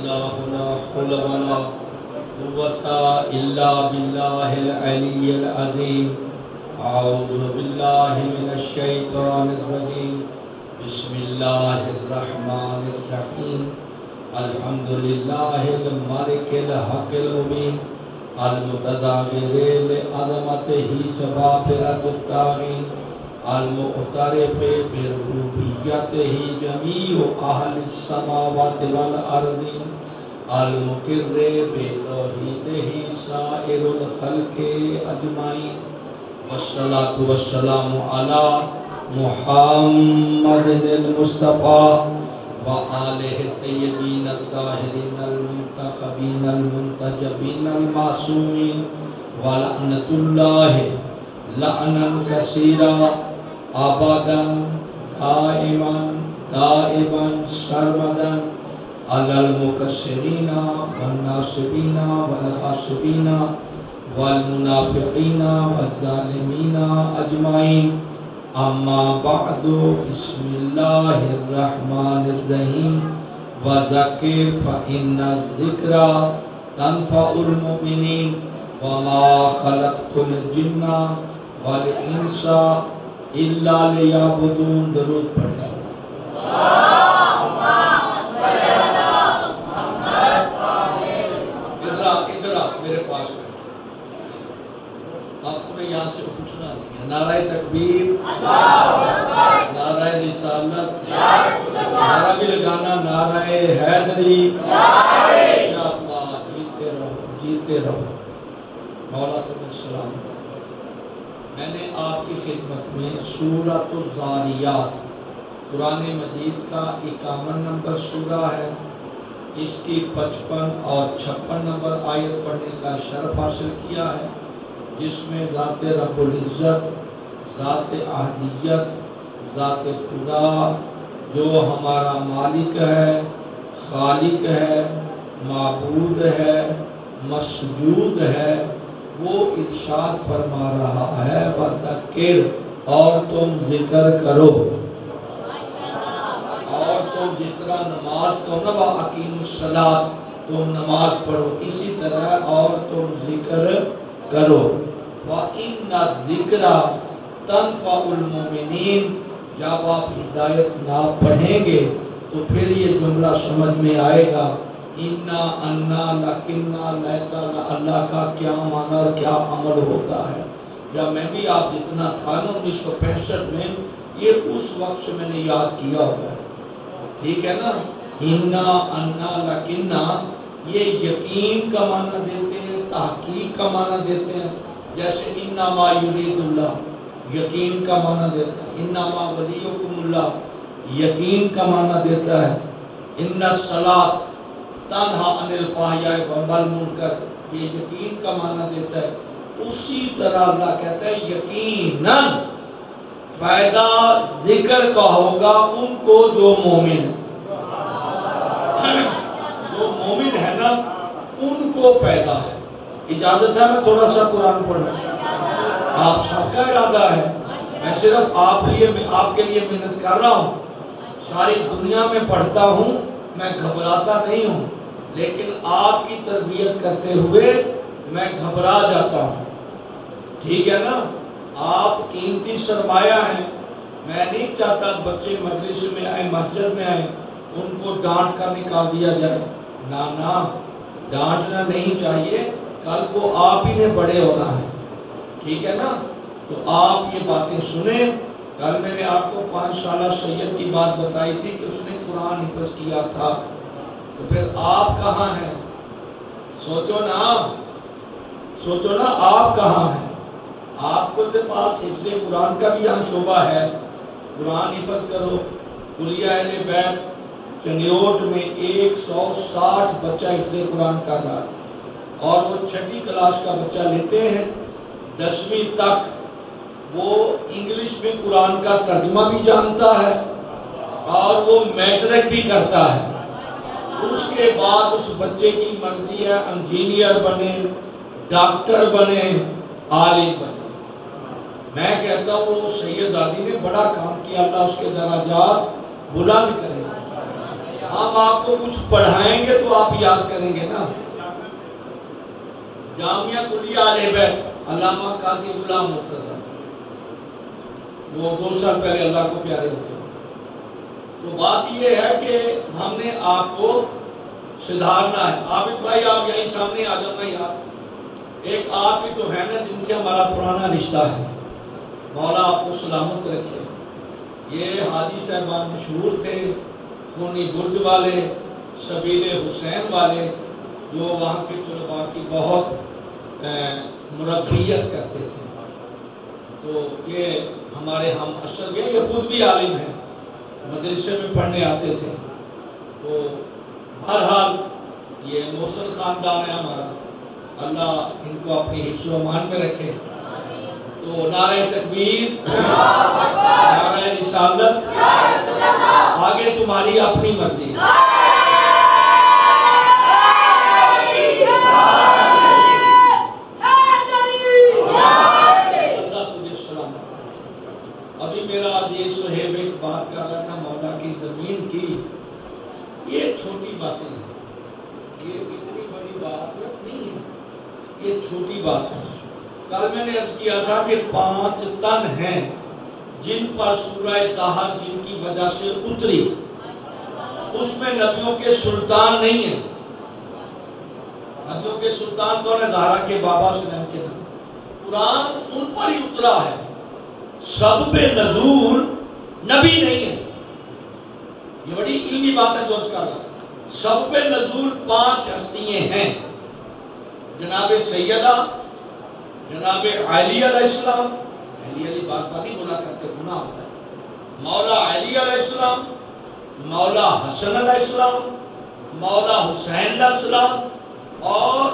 الله لا حول ولا قوة إلا بالله العلي العظيم. أعوذ بالله من الشيطان الرجيم. بسم الله الرحمن الرحيم. الحمد لله الملك الحق المبين المتظاهر لعظمته جبابرة الطاغين المعترف بربوبيته جميع أهل السماوات والأرض المقر بتوحيده سائر الخلق أجمعين. والصلاة والسلام على محمد المصطفى وآله الطيبين الطاهرين المنتخبين المنتجبين المعصومين ولعنة الله لعنا كثيرا أبدا دائما سرمدا على المكسرين والناصبين والغاصبين والمنافقين والظالمين أجمعين. أما بعد. بسم الله الرحمن الرحيم. وذكر فإن الذكرى تنفع المؤمنين وما خلقت الجن والإنس إلا ليعبدون. درود پڑھیں. ادھر میرے پاس آپ تمہیں یہاں سے پوچھنا نہیں ہے. نعرہ تکبیر، نعرہ رسالت، نعرہ بھی لگانا، نعرہ حیدری. انشاءاللہ جیتے رہو جیتے رہو. مولا تمہیں سلام. میں نے آپ کی خدمت میں سورۃ الذاریات قرآن مجید کا 51 نمبر سورہ ہے. اس کی 55 اور 56 نمبر آیت پڑھنے کا شرف حاصل کیا ہے، جس میں ذات رب العزت، ذات احدیت، ذات خدا جو ہمارا مالک ہے، خالق ہے، معبود ہے، مسجود ہے، وہ ارشاد فرما رہا ہے وَذَكِّرْ، اور تم ذکر کرو. اور تم جس طرح نماز کو وَأَقِیمُوا الصَّلَاةَ، تم نماز پڑھو، اسی طرح اور تم ذکر کرو. وَإِنَّ الذِّكْرَ تَنفَعُ الْمُؤْمِنِينَ. جب آپ ہدایت نہ پڑھیں گے تو پھر یہ جملہ سمجھ میں آئے گا. اِنَّا اَنَّا لَكِنَّا لَيْتَا. اللہ کا کیا معنی اور کیا عمل ہوتا ہے. جب میں بھی آپ جتنا تھا نا 1965 میں، یہ اس وقت سے میں نے یاد کیا ہوا ہے. ٹھیک ہے نا. اِنَّا اَنَّا لَكِنَّا یہ یقین کا معنی دیتے ہیں، تحقیق کا معنی دیتے ہیں. جیسے انما یرید اللہ یقین کا معنی دیتا ہے. انما ولیکم اللہ یقین کا معنی دیتا ہے. ان الصلاۃ تنہا عن الفحشاء والمنکر یہ یقین کا معنی دیتا ہے. اسی طرح اللہ کہتا ہے یقیناً فائدہ ذکر کا ہوگا ان کو جو مومن ہے. جو مومن ہے نا ان کو فائدہ ہے. اجازت ہے میں تھوڑا سا قرآن پڑھوں؟ آپ سب کا ارادہ ہے. میں صرف آپ کے لیے محنت کر رہا ہوں. ساری دنیا میں پڑھتا ہوں، میں گھبراتا نہیں ہوں، لیکن آپ کی تربیت کرتے ہوئے میں گھبرا جاتا ہوں. ٹھیک ہے نا. آپ قیمتی سرمایہ ہیں. میں نہیں چاہتا بچے مجلس میں آئیں، مسجد میں آئیں، ان کو ڈانٹ کر نکال دیا جائے. نہ ڈانٹنا نہیں چاہیے. کل کو آپ ہی نے بڑے ہونا ہے. ٹھیک ہے نا. تو آپ یہ باتیں سنیں. کل میں نے آپ کو 5 سالہ سید کی بات بتائی تھی کہ اس نے قرآن حفظ کیا تھا. تو پھر آپ کہاں ہیں؟ سوچو نا آپ کہاں ہیں. آپ کو تو پاس حفظ قرآن کا بھی یہاں شعبہ ہے. قرآن حفظ کرو. کلیہ اہل بیت چنگیوٹ میں 160 بچہ حفظ قرآن کر رہا ہے، اور وہ 6ٹھی کلاس کا بچہ لیتے ہیں. 10ویں تک وہ انگلش میں قرآن کا ترجمہ بھی جانتا ہے اور وہ میٹرک بھی کرتا ہے. اس کے بعد اس بچے کی مرضی ہے انجینئر بنے، ڈاکٹر بنے، عالم بنے. میں کہتا ہوں وہ سید زادی نے بڑا کام کیا. اللہ اس کے درجات بلند کرے. ہم آپ کو کچھ پڑھائیں گے تو آپ یاد کریں گے نا. جامعہ کلیہ اہل بیت علامہ قاضی غلام مرتضیٰ وہ 2 سال پہلے اللہ کو پیارے ہو گئے. تو بات یہ ہے کہ ہم نے آپ کو سدھارنا ہے. عابد بھائی آپ یہیں سامنے آ جانا یار. ایک آپ ہی تو ہے نا جن سے ہمارا پرانا رشتہ ہے. مولا آپ کو سلامت رکھے. یہ حاجی صاحبان مشہور تھے، خونی برج والے، سبیل حسین والے، جو وہاں کے طلباء کی بہت مربیت کرتے تھے. تو یہ ہمارے ہم اثر یہ خود بھی عالم ہیں، مدرسے میں پڑھنے آتے تھے. تو بہرحال یہ محسن خاندان ہے ہمارا. اللہ ان کو اپنی حفظ و امان میں رکھے. تو نعرہ تکبیر، نعرہ رسالت، آگے تمہاری اپنی مرضی. ابھی میرا عزیز صہیب ایک بات کر رہا تھا مولا کی زمین کی. یہ چھوٹی باتیں ہیں، یہ اتنی بڑی بات نہیں ہے، یہ چھوٹی بات ہے. کل میں نے عرض کیا تھا کہ 5 تن ہیں جن پر سورہ طٰہٰ جن کی وجہ سے اتری. اس میں نبیوں کے سلطان نہیں ہیں. نبیوں کے سلطان کون ہے؟ زہرا کے بابا سلیم کے نام. قرآن ان پر ہی اترا ہے. سبب نزول نبی نہیں ہے. یہ بڑی علمی بات ہے جو اس کا سبب نزول 5 ہستیاں ہیں. جناب سیدہ، جناب علی علیہ السلام، علی بات نہیں بولا کرتے، گناہ ہوتا ہے. مولا علی علیہ السلام، مولا حسن علیہ السلام، مولا حسین علیہ السلام، اور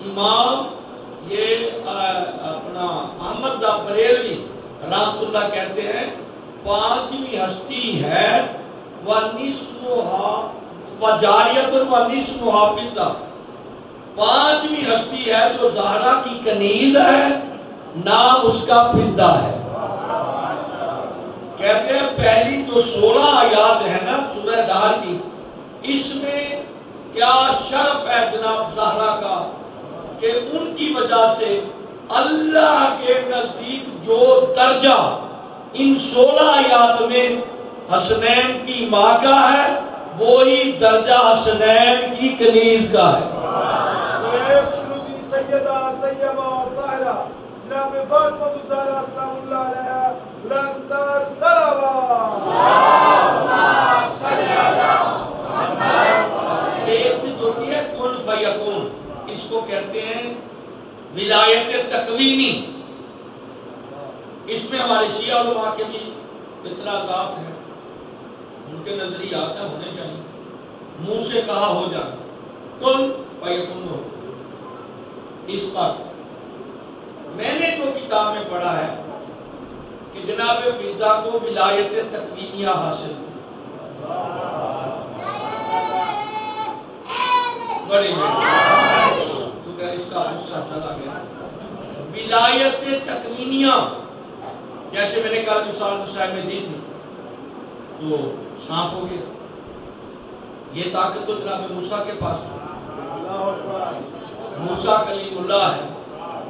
امام یہ اپنا احمد بریلوی رحمت اللہ کہتے ہیں 5ویں ہستی ہے وَنِسْمُهَا وَجَارِيَةٌ وَنِسْمُهَا فِضَّةٌ. 5ویں ہستی ہے جو زہرا کی کنیز ہے، نام اس کا فضہ ہے. کہتے ہیں پہلی جو 16 آیات ہیں نا سورہ دہر کی، اس میں کیا شرف ہے جناب زہرا کا کہ ان کی وجہ سے اللہ کے نزدیک جو درجہ ان 16 آیات میں حسنین کی ماں کا ہے وہی درجہ حسنین کی کنیز کا ہے. سیدہ طیبہ طاہرہ جناب فاطمہ الزہرا سلام اللہ علیہا لنتر صلوات. ایک چیز ہوتی ہے کن فیکون، اس کو کہتے ہیں ولایت تکوینی. اس میں ہمارے شیعہ علماء کے بھی اعتراضات ہیں، ان کے نظریات ہونے چاہیے. منہ سے کہا ہو جانا، کن فیکون ہو. اس پر میں نے جو کتاب میں پڑھا ہے کہ جناب فضہ کو ولایت تکوینیہ حاصل تھی. بڑی چونکہ اس کا حصہ چلا گیا. ولایت تکوینیہ جیسے میں نے کل مثال مسائل میں دی تھی، تو سانپ ہو گیا. یہ طاقت تو جناب موسیٰ کے پاس تھی. موسیٰ کلیم اللہ ہے،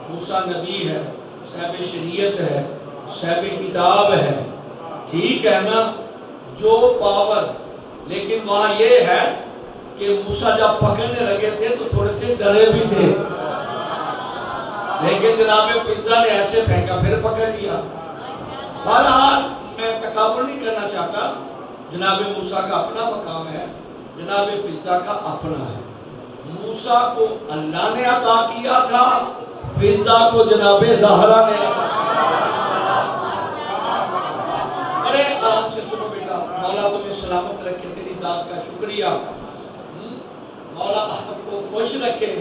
موسیٰ نبی ہے، صاحب شریعت ہے، صاحب کتاب ہے. ٹھیک ہے نا، جو پاور. لیکن وہاں یہ ہے کہ موسیٰ جب پکڑنے لگے تھے تو تھوڑے سے ڈرے بھی تھے، لیکن جناب فضہ نے ایسے پھینکا پھر پکڑ لیا. بہرحال میں تکابر نہیں کرنا چاہتا. جناب موسیٰ کا اپنا مقام ہے، جناب فضہ کا اپنا ہے. موسیٰ کو اللہ نے عطا کیا تھا، فضہ کو جناب زہرا نے عطا کیا. ارے آرام سے سنو بیٹا، مولا تمہیں سلامت رکھے، تیری داد کا شکریہ. مولا آپ کو خوش رکھے.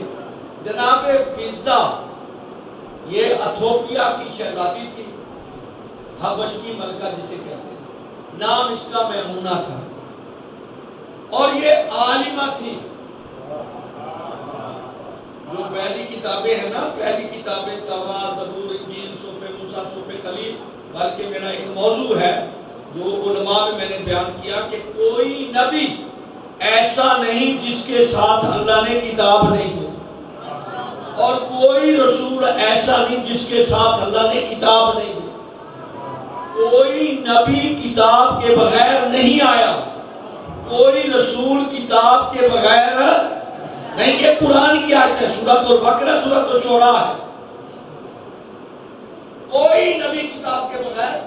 جناب فضہ یہ ایتھوپیا کی شہزادی تھی، حبش کی ملکہ جسے کہتے ہیں. نام اس کا میمونہ تھا، اور یہ عالمہ تھی. جو پہلی کتابیں ہیں نا، پہلی کتابیں توراۃ، زبور، انجیل، صحف موسیٰ، صحف خلیل، بلکہ میرا ایک موضوع ہے جو علماء میں نے بیان کیا کہ کوئی نبی ایسا نہیں جس کے ساتھ اللہ نے کتاب نہیں دی، اور کوئی رسول ایسا نہیں جس کے ساتھ اللہ نے کتاب نہیں دی۔ کوئی نبی کتاب کے بغیر نہیں آیا، کوئی رسول کتاب کے بغیر نہیں۔ یہ قرآن کی آیت ہے، سورۃ البقرہ، سورۃ الشعراء ہے۔ کوئی نبی کتاب کے بغیر،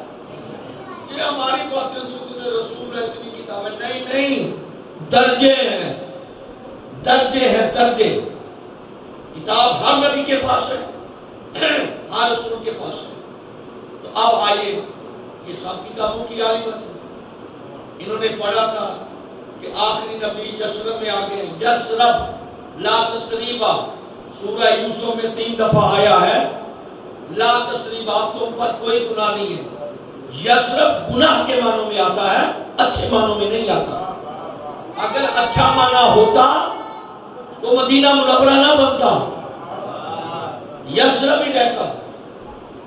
یہ ہماری باتیں جو اتنے رسول ہے اتنی کتابیں، نہیں، درجے ہیں، درجے ہیں، درجے۔ کتاب ہر نبی کے پاس ہے، ہر رسول کے پاس ہے۔ تو اب آئیے، یہ سب کتابوں کی علامت ہے۔ انہوں نے پڑھا تھا کہ آخری نبی یثرب میں آگئے، یثرب لا تثریبا، سورہ یوسف میں 3 دفعہ آیا ہے، لا تثریبا، تم پر کوئی گناہ نہیں ہے۔ یثرب گناہ کے معنوں میں آتا ہے، اچھے معنوں میں نہیں آتا۔ اگر اچھا معنی ہوتا تو مدینہ منورہ نہ بنتا، یثرب ہی رہتا۔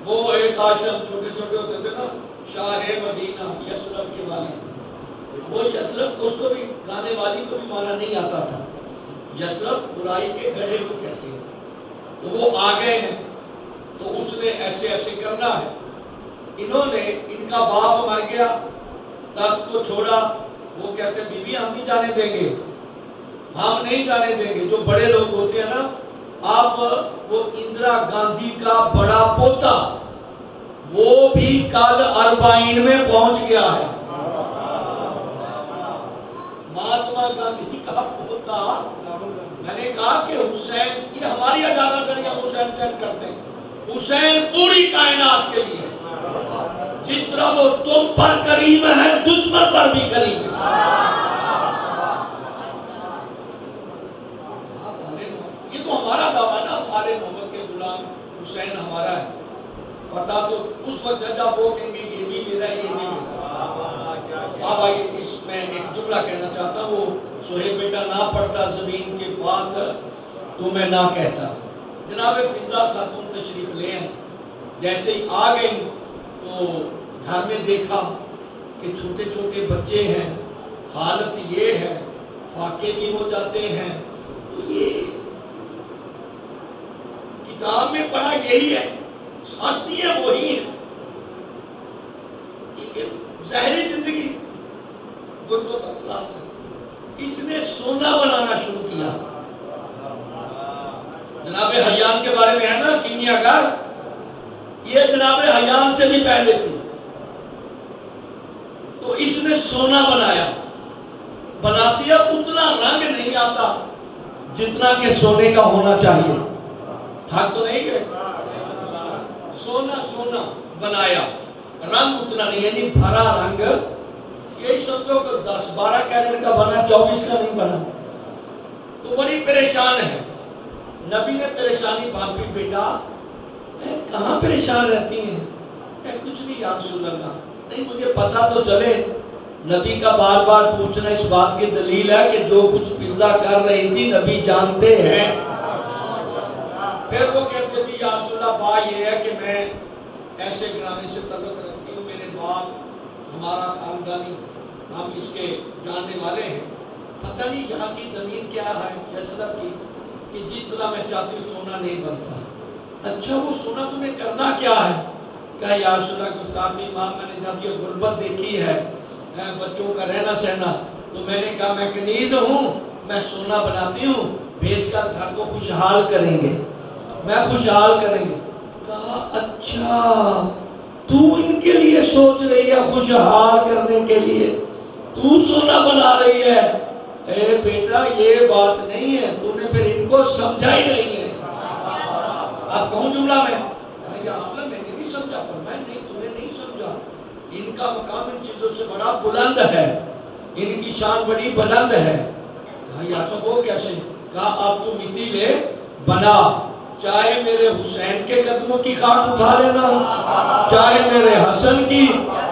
وہ ایک آشرم چھوٹے چھوٹے ہوتے تھے نا، شاہ مدینہ یثرب کے والے، وہ یثرب کو، اس کو بھی گانے والی کو بھی معنی نہیں آتا تھا۔ یثرب برائی کے گڑھے کو کہتے ہیں۔ تو وہ آ گئے ہیں، تو اس نے ایسے ایسے کرنا ہے۔ انہوں نے، ان کا باپ مر گیا، تخت کو چھوڑا، وہ کہتے ہیں بی بی ہم نہیں جانے دیں گے، ہم نہیں جانے دیں گے۔ جو بڑے لوگ ہوتے ہیں نا، اب وہ اندرا گاندھی کا بڑا پوتا، وہ بھی کل 40 میں پہنچ گیا ہے۔ مہاتما گاندھی کا پوتا، میں نے کہا کہ حسین، یہ ہماری اجازت ہے، ہم حسین چیک کرتے ہیں، حسین پوری کائنات کے لیے، جس طرح وہ تم پر کریم ہے، دشمن پر بھی کریم ہے۔ یہ تو ہمارا دعویٰ ہے نا، ہمارے محمد کے غلام حسین ہمارا ہے۔ پتا تو اس وقت جب وہ کہیں گے یہ بھی میرا ہے، یہ بھی میرا۔ اب آئیے، اس میں ایک جملہ کہنا چاہتا ہوں، وہ سہیل بیٹا نہ پڑھتا زمین کے بات تو میں نہ کہتا۔ جناب فضا خاتون تشریف لے ہیں، جیسے ہی آ گئی تو گھر میں دیکھا کہ چھوٹے چھوٹے بچے ہیں، حالت یہ ہے، فاقے بھی ہو جاتے ہیں۔ تو یہ کتاب میں پڑھا یہی ہے، ہستیاں وہی ہیں، ظاہری زندگی غربت افلاس ہے۔ اس نے سونا بنانا شروع کیا۔ جناب حیان کے بارے میں ہے نا، کیمیا گر، یہ جناب حیان سے بھی پہلے تھی۔ تو اس نے سونا بنایا، بناتی ہے، اتنا رنگ نہیں آتا جتنا کہ سونے کا ہونا چاہیے۔ تھک تو نہیں گئے؟ سونا بنایا، رنگ اتنا نہیں، یعنی بھرا رنگ، یہی سمجھو کہ 10-12 کیرٹ کا بنا، 24 کا نہیں بنا۔ تو بڑی پریشان ہے۔ نبی نے پریشانی بھانپی، بیٹا کہاں پریشان رہتی ہیں؟ کچھ نہیں یا رسول اللہ، نہیں مجھے پتا تو چلے۔ نبی کا بار بار پوچھنا اس بات کی دلیل ہے کہ جو کچھ فضا کر رہی تھی نبی جانتے ہیں۔ پھر وہ کہتے تھی یا رسول اللہ، بات یہ ہے کہ میں ایسے گھرانے سے تعلق رکھتی ہوں، میرے باپ، ہمارا خاندانی، ہم اس کے جاننے والے ہیں، پتہ نہیں یہاں کی زمین کیا ہے یثرب کی، کہ جس طرح میں چاہتی ہوں سونا نہیں بنتا۔ اچھا وہ سونا تمہیں کرنا کیا ہے؟ کہا یا رسول اللہ گستاخی ماں، میں نے جب یہ غربت دیکھی ہے، بچوں کا رہنا سہنا، تو میں نے کہا میں کنیز ہوں، میں سونا بناتی ہوں، بھیج کر گھر کو خوشحال کریں گے، میں خوشحال کریں گے۔ کہا اچھا تو ان کے لیے سوچ رہی ہے، خوشحال کرنے کے لیے تو سونا بنا رہی ہے؟ اے بیٹا یہ بات نہیں ہے، تو نے پھر ان کو سمجھا ہی نہیں ہے۔ اب کہوں جملہ میں، کہا یا رسول اللہ میں نے نہیں سمجھا۔ فرمایا نہیں تو نے نہیں سمجھا، ان کا مقام ان چیزوں سے بڑا بلند ہے، ان کی شان بڑی بلند ہے۔ کہا یا رسول اللہ وہ کیسے؟ کہا اب تو مٹی لے بنا، چاہے میرے حسین کے قدموں کی خاک اٹھا لینا، چاہے میرے حسن کی،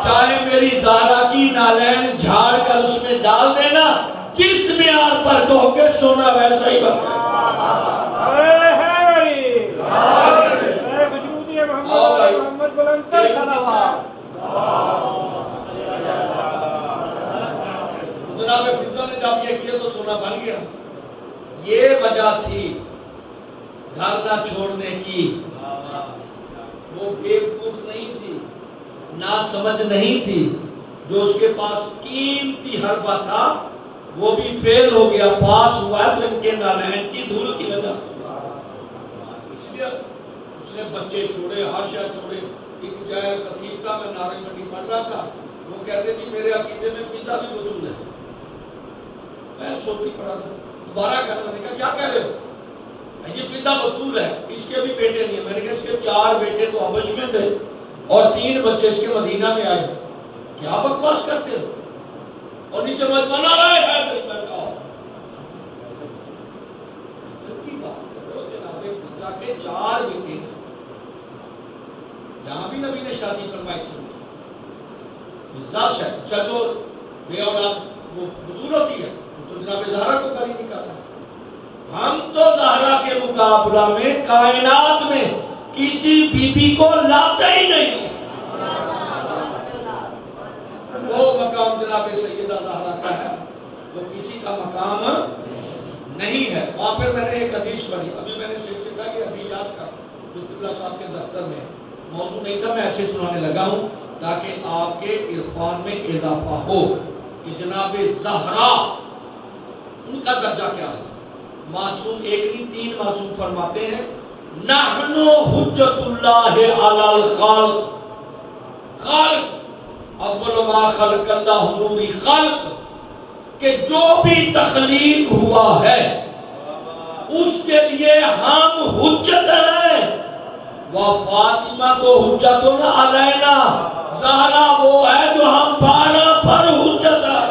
چاہے میری زہرا کی نالین جھاڑ کر اس میں ڈال دینا، جس معیار پر کہو گے سونا ویسا ہی بنے۔ محمد بلندر جناب فضا موسیٰ نے جب یہ کیا تو سونا بن گیا. یہ وجہ تھی گھر نہ چھوڑنے کی. وہ بیوقوف نہیں تھی, نہ سمجھ نہیں تھی. جو اس کے پاس قیمتی حربہ تھا وہ بھی فیل ہو گیا. پاس ہوا تو ان کے نالین کی دھول کی وجہ سے. اس لیے اس نے بچے چھوڑے, ہر شے چھوڑے. ایک جائے خطیب تھا, میں نارنگ منڈی پڑھ رہا تھا, وہ کہتے جی میرے عقیدے میں فضا بھی بطول ہے. میں سوچ پڑا تھا, دوبارہ کہا, میں نے کہا کیا کہہ رہے ہو؟ یہ فضا بطول ہے, اس کے بھی بیٹے نہیں ہیں. میں نے کہا اس کے 4 بیٹے تو حبش میں تھے اور 3 بچے اس کے مدینہ میں آئے. کیا بکواس کرتے ہو؟ اور نیچے مت بنا رہے ہیں. میں نے کہا کی بات کرو جناب, فضا کے 4 بیٹے ہیں. یہاں بھی نبی نے شادی فرمائی تھی. فضا سے چلو بے اولاد وہ بطول ہوتی ہے, تو جناب زہرا کو کر ہی نکالا. ہم تو زہرا کے مقابلہ میں کائنات میں کسی بی بی کو لاتے ہی نہیں ہے. وہ مقام جناب سیدہ زہرا کا ہے, وہ کسی کا مقام نہیں ہے. وہاں پر میں نے ایک حدیث پڑھی, ابھی میں نے سیکھا کہ حدیثات کا جو قبلہ صاحب کے دفتر میں موضوع نہیں تھا, میں ایسے سنانے لگا ہوں تاکہ آپ کے عرفان میں اضافہ ہو کہ جناب زہرا ان کا درجہ کیا ہے. معصوم ایک نہیں 3 معصوم فرماتے ہیں نحنو حجت اللہ علی الخلق. خلق اول ما خلق اللہ نوری خلق, کہ جو بھی تخلیق ہوا ہے اس کے لیے ہم حجت ہیں. وفاطمہ تو حجت علینا, زہرا وہ ہے جو ہم 12 پر حجت ہے.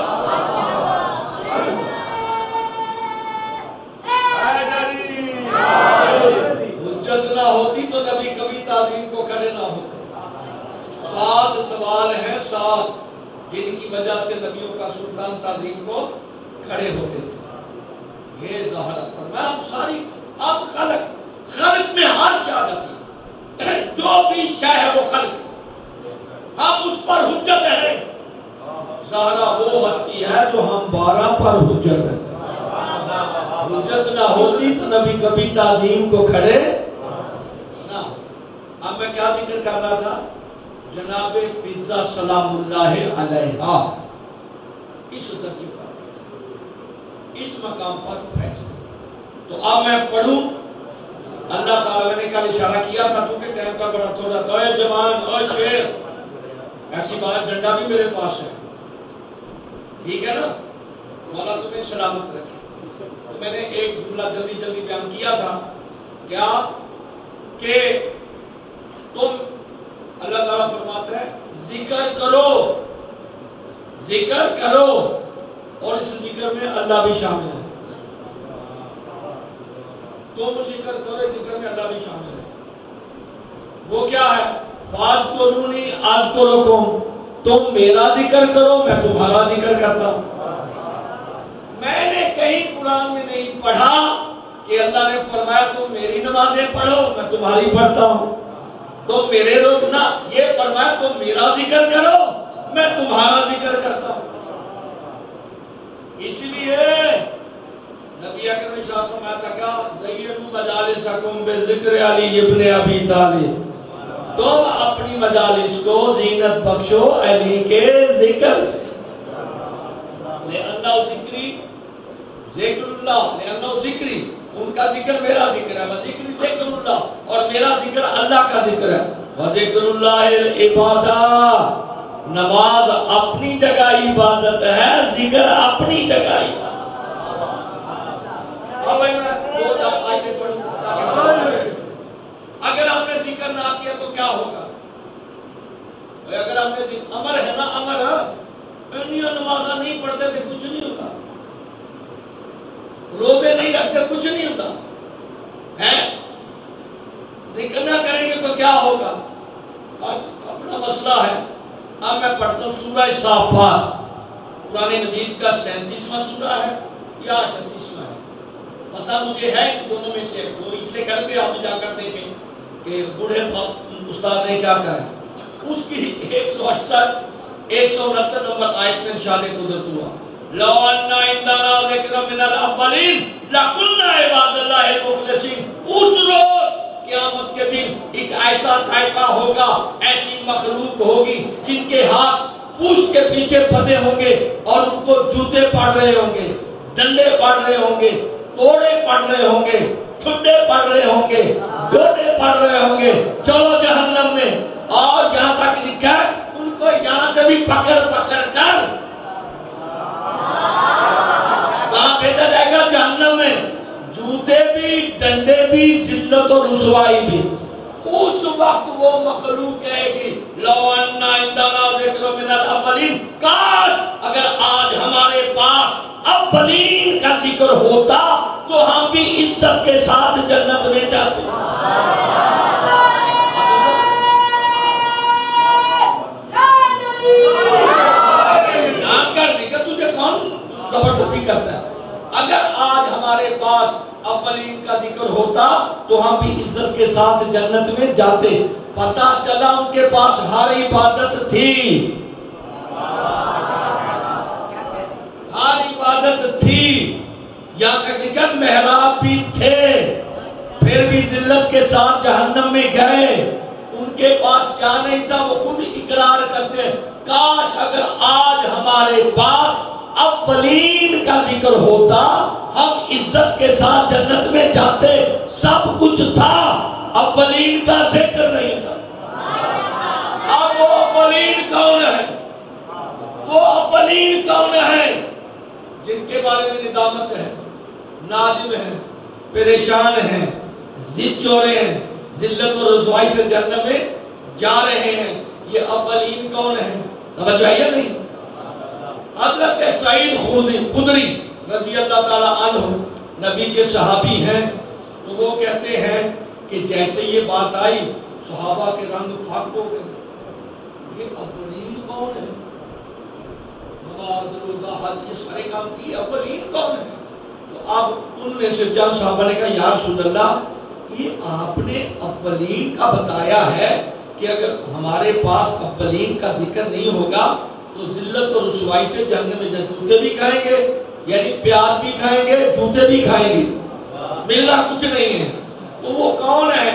حجت نہ ہوتی تو نبی کبھی تعظیم کو کھڑے نہ ہوتے. 7 سوال ہیں, 7 جن کی وجہ سے نبیوں کا سلطان تعظیم کو کھڑے ہوتے تھے. یہ زہرا فرمایا اب ساری, اب خلق میں ہر شہادت ہے, جو بھی شے ہے وہ خلق ہے, ہم اس پر حجت ہیں. زہرا وہ ہستی ہے جو ہم 12 پر حجت ہے. حجت نہ ہوتی تو نبی کبھی تعظیم کو کھڑے نہ. اب میں کیا ذکر کر رہا تھا, جناب فضا سلام اللہ علیہا اس درجے پر, اس مقام پر فیصلہ. تو اب میں پڑھوں. اللہ تعالیٰ نے کل اشارہ کیا تھا کیونکہ ٹائم کا بڑا تھوڑا تھا. اے جوان, اے شیر, ایسی بات, ڈنڈا بھی میرے پاس ہے, ٹھیک ہے نا, مولا تمہیں سلامت رکھے. تو میں نے ایک جملہ جلدی جلدی بیان کیا تھا, کیا کہ تم, اللہ تعالیٰ فرماتا ہے ذکر کرو, ذکر کرو, اور اس ذکر میں اللہ بھی شامل ہے. تم ذکر کرو, ذکر میں اللہ بھی شامل ہے. وہ کیا ہے, فاذکرونی اذکرکم, تم میرا ذکر کرو میں تمہارا ذکر کرتا ہوں. میں نے کہیں قرآن میں نہیں پڑھا کہ اللہ نے فرمایا تم میری نمازیں پڑھو میں تمہاری پڑھتا ہوں, تم میرے لوگ نہ, یہ فرمایا تم میرا ذکر کرو میں تمہارا ذکر کرتا ہوں. اس لیے نبی اکرم صلی اللہ علیہ وسلم فرمایا تھا کہ زینوا مجالسکم بذکر علی ابن ابی طالب, تم اپنی مجالس کو زینت بخشو علی کے ذکر سے. لأنہ ذکری ذکر اللہ, لأنہ ذکری, ان کا ذکر میرا ذکر ہے, وذکری ذکر اللہ, اور میرا ذکر اللہ کا ذکر ہے. وذکر اللہ العبادہ, نماز اپنی جگہ عبادت ہے, ذکر اپنی جگہ عبادت. اب میں 2-4 آیتیں پڑھوں. اگر ہم نے ذکر نہ کیا تو کیا ہوگا؟ اگر ہم نے ذکر, امر ہے نا, امر ہے, نمازہ نہیں پڑھتے تھے کچھ نہیں ہوتا, روزے نہیں رکھتے کچھ نہیں ہوتا ہے. ذکر نہ کریں گے تو کیا ہوگا؟ اپنا مسئلہ ہے. اب میں پڑھتا ہوں سورہ صافات, قرآن مجید کا 37واں سورہ ہے یا 38واں ہے, پتہ مجھے ہے دونوں میں سے, وہ اس لیے کرتے آپ جا کر دیکھیں کہ بوڑھے استاد نے کیا کہا ہے. اس کی 168 169 نمبر آیت میں ارشاد قدرت ہوا لو ان عندنا ذکر من الاولین لکنا عباد اللہ المخلصین. اس روز قیامت کے دن ایک ایسا طائفہ ہوگا، ایسی مخلوق ہوگی جن کے ہاتھ پشت کے پیچھے پھدے ہوں گے اور ان کو جوتے پڑ رہے ہوں گے، ڈنڈے پڑ رہے ہوں گے، کوڑے پڑ رہے ہوں گے، ٹھڈے پڑ رہے ہوں گے، گوڑے پڑ رہے ہوں گے، چلو جہنم میں. اور یہاں تک لکھا ہے ان کو یہاں سے بھی پکڑ پکڑ کر کہاں بھیجا جائے گا؟ جہنم میں. جوتے بھی، ڈنڈے بھی، ذلت اور رسوائی بھی. اس وقت وہ مخلوق کہے گی لو ان عندنا ذکر من الاولین، کاش اگر آج ہمارے پاس اولین کا ذکر ہوتا تو ہم بھی عزت کے ساتھ جنت میں جاتے. نام کا ذکر تجھے کون زبردستی کرتا ہے؟ اگر آج ہمارے پاس اولین کا ذکر ہوتا تو ہم بھی عزت کے ساتھ جنت میں جاتے. پتہ چلا ان کے پاس ہر عبادت تھی، ہر عبادت تھی، یہاں تک لکھا محراب بھی تھے، پھر بھی ذلت کے ساتھ جہنم میں گئے. ان کے پاس کیا نہیں تھا وہ خود اقرار کرتے ہیں کاش اگر آج ہمارے پاس اولین کا ذکر ہوتا ہم عزت کے ساتھ جنت میں جاتے. سب کچھ تھا، اولین کا ذکر نہیں تھا. اب وہ اولین کون ہے؟ وہ اولین کون ہے جن کے بارے میں ندامت ہے، نادم ہے، پریشان ہیں، ضد چورے ہیں، ذلت اور رسوائی سے جہنم میں جا رہے ہیں؟ یہ اولین کون ہے؟ توجہ ہے یا نہیں؟ حضرت سعید خدری رضی اللہ تعالیٰ عنہ نبی کے صحابی ہیں. تو وہ کہتے ہیں کہ جیسے یہ بات آئی صحابہ کے رنگ فاق ہو گئے. یہ اولین کون ہے؟ یہ سارے کام کی اولین کون ہے؟ تو اب ان میں سے چند صحابہ نے کہا یا رسول اللہ یہ آپ نے اولین کا بتایا ہے کہ اگر ہمارے پاس اولین کا ذکر نہیں ہوگا تو ذلت اور رسوائی سے جہنم میں جوتے بھی کھائیں گے، یعنی پیاز بھی کھائیں گے، جوتے بھی کھائیں گے، ملنا کچھ نہیں ہے. تو وہ کون ہے؟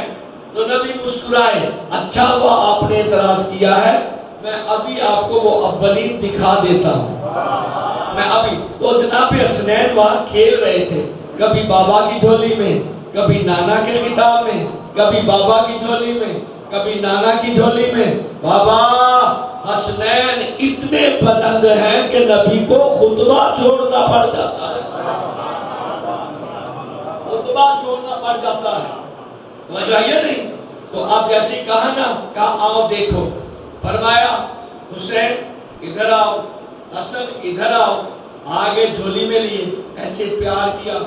تو نبی مسکرائے. اچھا ہوا آپ نے اعتراض کیا ہے، میں ابھی آپ کو وہ اولین دکھا دیتا ہوں. میں ابھی تو جناب حسنین وہاں کھیل رہے تھے، کبھی بابا کی جھولی میں، کبھی نانا کے خطاب میں، کبھی بابا کی جھولی میں، کبھی نانا کی جھولی میں. بابا حسنین اتنے بلند ہیں کہ نبی کو خطبہ چھوڑنا پڑ جاتا ہے، خطبہ چھوڑنا پڑ جاتا ہے. توجہ ہے نہیں؟ تو آپ جیسے کہا نا، کہا آؤ دیکھو. فرمایا حسین ادھر آؤ، حسن ادھر آؤ. آگے جھولی میں لیے ایسے پیار کیا،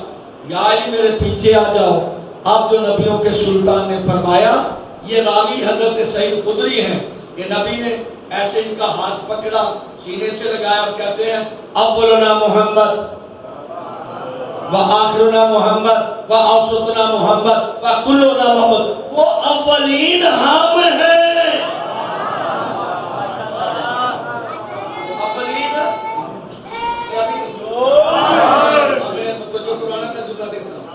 یا علی میرے پیچھے آ جاؤ. اب جو نبیوں کے سلطان نے فرمایا، یہ راوی حضرت سعید خدری ہیں کہ نبی نے ایسے ان کا ہاتھ پکڑا، سینے سے لگایا اور کہتے ہیں اولنا محمد وآخرنا محمد وآوسطنا محمد وکلنا محمد. وہ اولین ہم ہیں. اولین جو قرآن کا جملہ دیکھتا ہوں،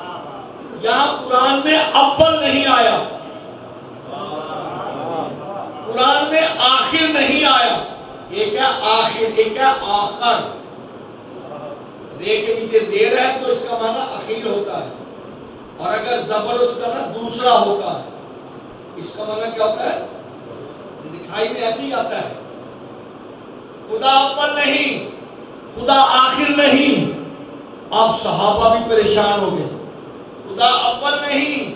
یہاں قرآن میں اول نہیں آیا، قرآن میں آخر نہیں آیا. ایک ہے آخر، ایک ہے آخر. رے کے نیچے زیر ہے تو اس کا معنی اخیر ہوتا ہے، اور اگر زبر ہوتا نا دوسرا ہوتا ہے. اس کا معنی کیا ہوتا ہے؟ دکھائی میں ایسے ہی آتا ہے. خدا اول نہیں، خدا آخر نہیں. اب صحابہ بھی پریشان ہو گئے. خدا اول نہیں،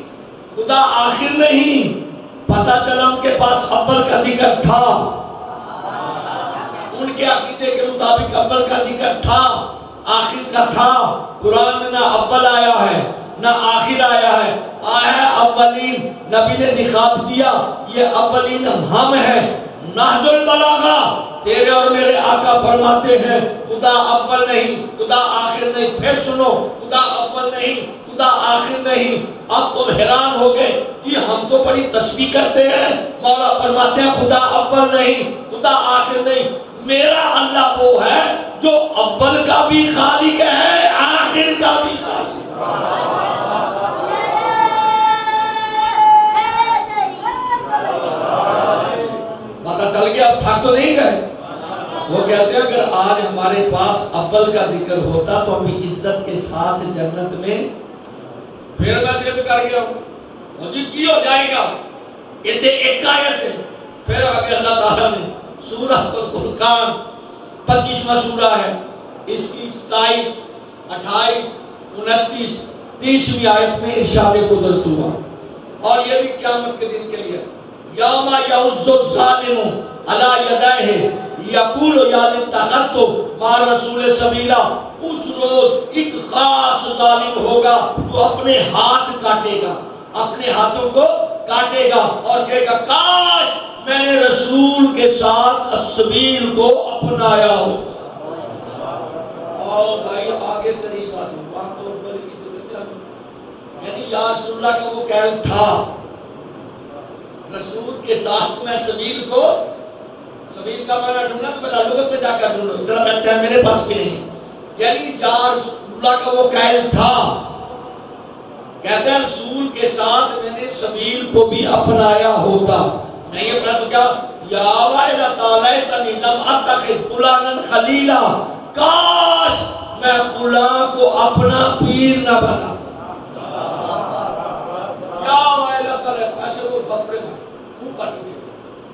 خدا آخر نہیں. پتہ چلا ان کے پاس اول کا ذکر تھا، ان کے عقیدے کے مطابق اول کا ذکر تھا، آخر کا تھا. قرآن میں نہ اول آیا ہے نہ آخر آیا ہے، آیا ہے اولین. نبی نے دکھا دیا یہ اولین ہم ہیں. نہج البلاغہ تیرے اور میرے آقا فرماتے ہیں خدا اول نہیں، خدا آخر نہیں. پھر سنو، خدا اول نہیں، خدا آخر نہیں. اب تم حیران ہو گئے کہ ہم تو بڑی تسبیح کرتے ہیں، مولا فرماتے ہیں خدا اول نہیں، خدا آخر نہیں. میرا اللہ وہ ہے جو اول کا بھی خالق ہے آخر کا بھی خالق ہے۔ پتہ چل گیا، اب تھک تو نہیں گئے؟ وہ کہتے ہیں اگر آج ہمارے پاس اول کا ذکر ہوتا تو ہم عزت کے ساتھ جنت میں، پھر میں ذکر کر گیا ہوں اور جی کی ہو جائے گا، یہ تھے ایک آیت ہے۔ پھر آگے اللہ تعالیٰ نے سورہ فرقان 25واں سورہ ہے، اس کی 27، 28، 29، 30ویں آیت میں ارشاد قدرت ہوا، اور یہ بھی قیامت کے دن کے لیے یوم یعض الظالم علی یدیہ یقول یا لیتخذت مع الرسول سبیلا، اس روز ایک خاص ظالم ہوگا جو اپنے ہاتھ کاٹے گا، اپنے ہاتھوں کو کاٹے گا اور کہے گا کاش میں نے رسول کے ساتھ السبیل کو اپنایا ہوتا۔ اور بھائی آگے قریب آدمی وہاں تو بل کی ضرورت، یعنی یا رسول اللہ کا وہ قول تھا رسول کے ساتھ میں سبیل کو، سبیل کا معنی ڈھونڈنا تو میں لغت میں جا کر ڈھونڈوں، اتنا ٹائم میرے پاس بھی نہیں، یعنی یا رسول اللہ کا وہ قول تھا، کہتے ہیں رسول کے ساتھ میں نے سبیل کو بھی اپنایا ہوتا، نہیں اپنا تو کیا یا ویلتا لیتنی لم اتخذ فلانا خلیلا، کاش میں فلاں کو اپنا پیر نہ بناتا۔ یا ویلتا لیتنی، ایسے وہ بپڑے میں اوپر چکے،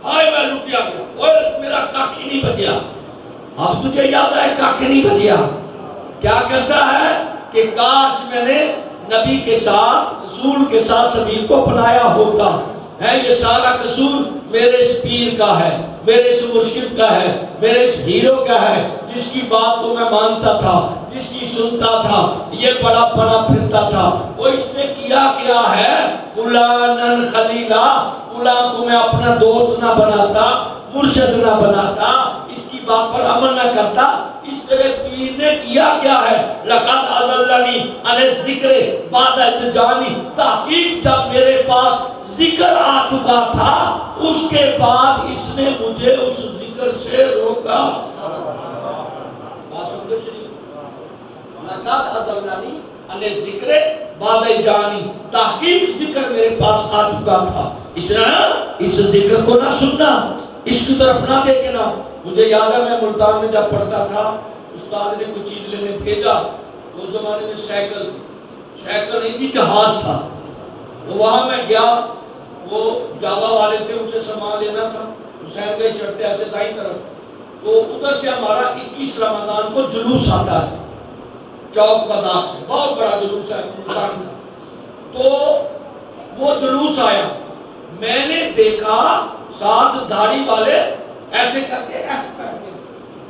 ہائے میں لٹیا گیا، اور میرا کاکھی نہیں بچیا۔ اب تجھے یاد ہے کاکھی نہیں بچیا، کیا کہتا ہے کہ کاش میں نے نبی کے ساتھ رسول کے ساتھ سبیل کو اپنایا ہوتا ہے۔ یہ سارا قصور میرے اس پیر کا ہے، میرے اس مرشد کا ہے، میرے اس ہیرو کا ہے، جس کی بات کو میں مانتا تھا، جس کی سنتا تھا، یہ بڑا بڑا پھرتا تھا۔ وہ اس نے کیا کیا ہے فلانن خلیلا، فلاں کو میں اپنا دوست نہ بناتا، مرشد نہ بناتا، اس کی بات پر عمل نہ کرتا۔ اس طرح پیر نے کیا کیا ہے لقد اضلنی عن الذکر بعد اذ جانی، تحقیق جب میرے پاس ذکر آ چکا تھا اس کے بعد اس نے مجھے اس ذکر سے روکا۔ لقد اضلنی عن الذکر بعد اذ جانی، تحقیق ذکر میرے پاس آ چکا تھا، اس نے اس ذکر کو نہ سننا، اس کی طرف نہ دیکھنا۔ مجھے یاد ہے میں ملتان میں جب پڑھتا تھا استاد نے کچھ چیز لینے بھیجا، اس زمانے میں سائیکل تھی، سائیکل نہیں تھی جہاز تھا، تو وہاں میں گیا، وہ جاوا والے تھے ان سے سامان لینا تھا، حسین گئے چڑھتے ایسے دائیں طرف، تو ادھر سے ہمارا 21 رمضان کو جلوس آتا ہے چوک بازار سے، بہت بڑا جلوس ہے ملتان کا، تو وہ جلوس آیا، میں نے دیکھا ساتھ داڑھی والے ایسے کر کے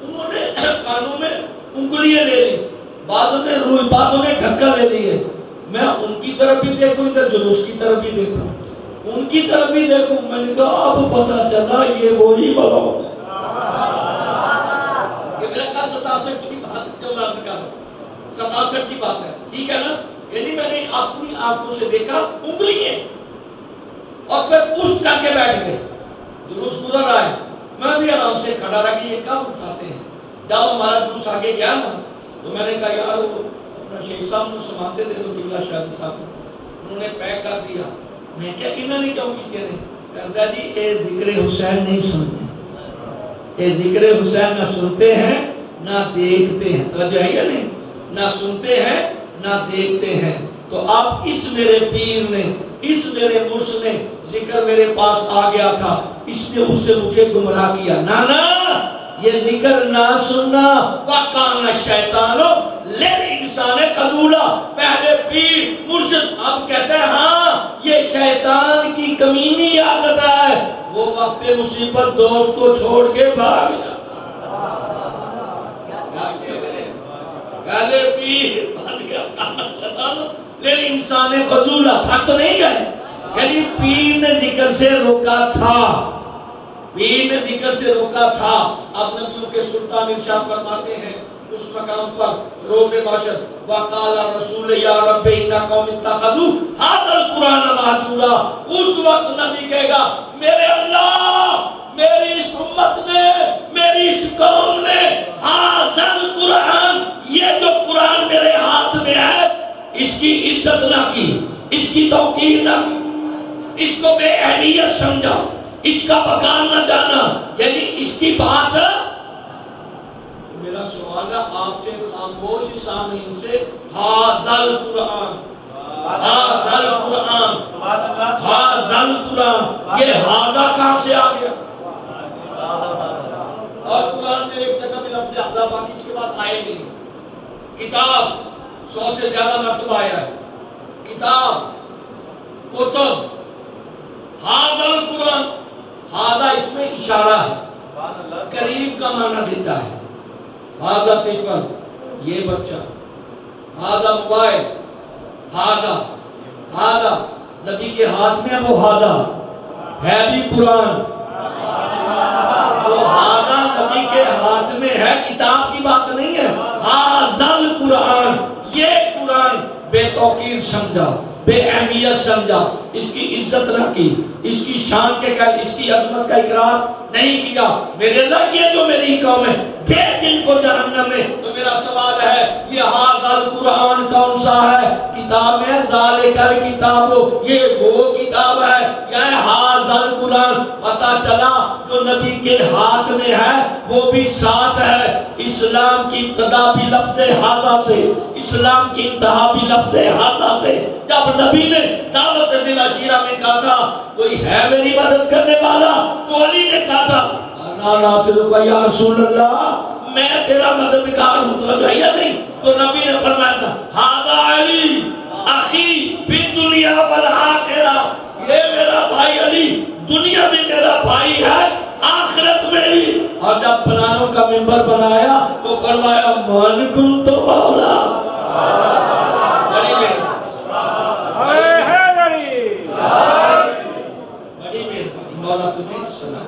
انہوں نے کانوں میں انگلیاں لے لی، بعضوں نے روئی، بعضوں نے ڈھکا لے لیے، میں ان کی طرف بھی دیکھوں ادھر جلوس کی طرف بھی دیکھوں، ان کی طرف بھی دیکھوں، میں نے کہا اب پتہ چلا یہ وہی بلاؤ ہے۔ یہ میرا کہا 67 کی بات ہے جو میں آپ سے کہا تھا، 67 کی بات ہے، ٹھیک ہے نا، یعنی میں نے اپنی آنکھوں سے دیکھا انگلیاں، اور پھر پشت کر کے بیٹھ گئے، جلوس گزر رہا ہے، میں بھی آرام سے کھڑا رہا کہ یہ کب اٹھاتے ہیں۔ جب ہمارا جلوس آگے گیا نا تو میں نے کہا یار وہ اپنا شیخ صاحب نے سماتے دے دو قبلہ شاہد صاحب، انہوں نے پیک کر دیا، میں کہا انہوں نے کیوں کیتے ہیں، کہتا جی اے ذکر حسین نہیں سنتے، اے ذکر حسین نہ سنتے ہیں نہ دیکھتے ہیں، توجہ ہے یا نہیں، نہ سنتے ہیں نہ دیکھتے ہیں۔ تو آپ اس میرے پیر نے، اس میرے مرشد نے، ذکر میرے پاس آ گیا تھا، اس نے اس سے مجھے گمراہ کیا، نانا یہ ذکر نہ سننا، وَقَانَ الشَّيْطَانُ لِلْإِنسَانِ خَذُولًا، پہلے پیر مرشد، اب کہتے ہیں ہاں یہ شیطان کی کمینی عادت ہے، وہ وقت مصیبت دوست کو چھوڑ کے بھاگ جاتا، پہلے پیر بھاگ گیا، وَقَانَ الشَّيْطَانُ لِلْإِنسَانِ خَذُولًا، تھک تو نہیں گئے، یعنی پیر نے ذکر سے روکا تھا، پیر نے ذکر سے روکا تھا۔ اب نبیوں کے سلطان ارشاد فرماتے ہیں اس مقام پر روز معاشر، وَقَالَ الرَّسُولُ يَا رَبِّ إِنَّ قَوْمِ اتَّخَذُوا هَذَا الْقُرْآنَ مَهْجُورًا، اس وقت نبی کہے گا میرے اللہ میری اس امت نے، میری اس قوم نے حاضر قرآن، یہ جو قرآن میرے ہاتھ میں ہے، اس کی عزت نہ کی، اس کی توقیر نہ کی، اس کو بے اہمیت سمجھا، اس کا بقا نہ جانا، یعنی اس کی بات. میرا سوال ہے آپ سے، خاموش سامعین سے، حاضر قرآن، حاضر قرآن، حاضر قرآن، یہ حاضر کہاں سے آ گیا؟ اور قرآن میں ایک جگہ بھی لفظ حاضر، باقی اس کے بعد آئے نہیں. کتاب 100 سے زیادہ مرتبہ آیا ہے، کتاب، کتب، حاضر قرآن. حاضر اس میں اشارہ ہے، قریب کا معنی دیتا ہے. حاضر طفل، یہ بچہ، حاضر موبائل، حاضر، حاضر نبی کے ہاتھ میں وہ حاضر ہے بھی قرآن، وہ حاضر نبی کے ہاتھ میں ہے، کتاب کی بات نہیں ہے. حاضر قرآن، یہ قرآن بے توقیر سمجھا، بے اہمیت سمجھا، اس کی عزت نہ کی، اس کی شان کے قائل، اس کی عظمت کا اقرار نہیں کیا. میرے اللہ یہ جو میری قوم ہے بھیج ان کو جہنم میں. تو میرا سوال ہے یہ حاضر قرآن کون سا ہے؟ کتاب میں ذالک الکتاب، یہ وہ کتاب ہے، یعنی حاضر قرآن. پتا چلا جو نبی کے ہاتھ میں ہے وہ بھی ساتھ ہے. اسلام کی ابتدا بھی لفظ حاضر سے، اسلام کی انتہا بھی لفظ حاضر سے. جب نبی نے دعوت دل عشیرہ میں کہا تھا کوئی ہے میری مدد کرنے والا، تو علی نے کہا تھا انا ناصرک یا رسول اللہ، میں تیرا مددگار ہوں. تو یا نہیں؟ تو نبی نے فرمایا تھا ھذا علی اخی فی الدنیا والآخرہ، یہ میرا بھائی علی دنیا میں میرا بھائی ہے، آخرت میں بھی. اور جب پلانوں کا ممبر بنایا تو فرمایا من کنت مولا. مولا تمہیں سلام،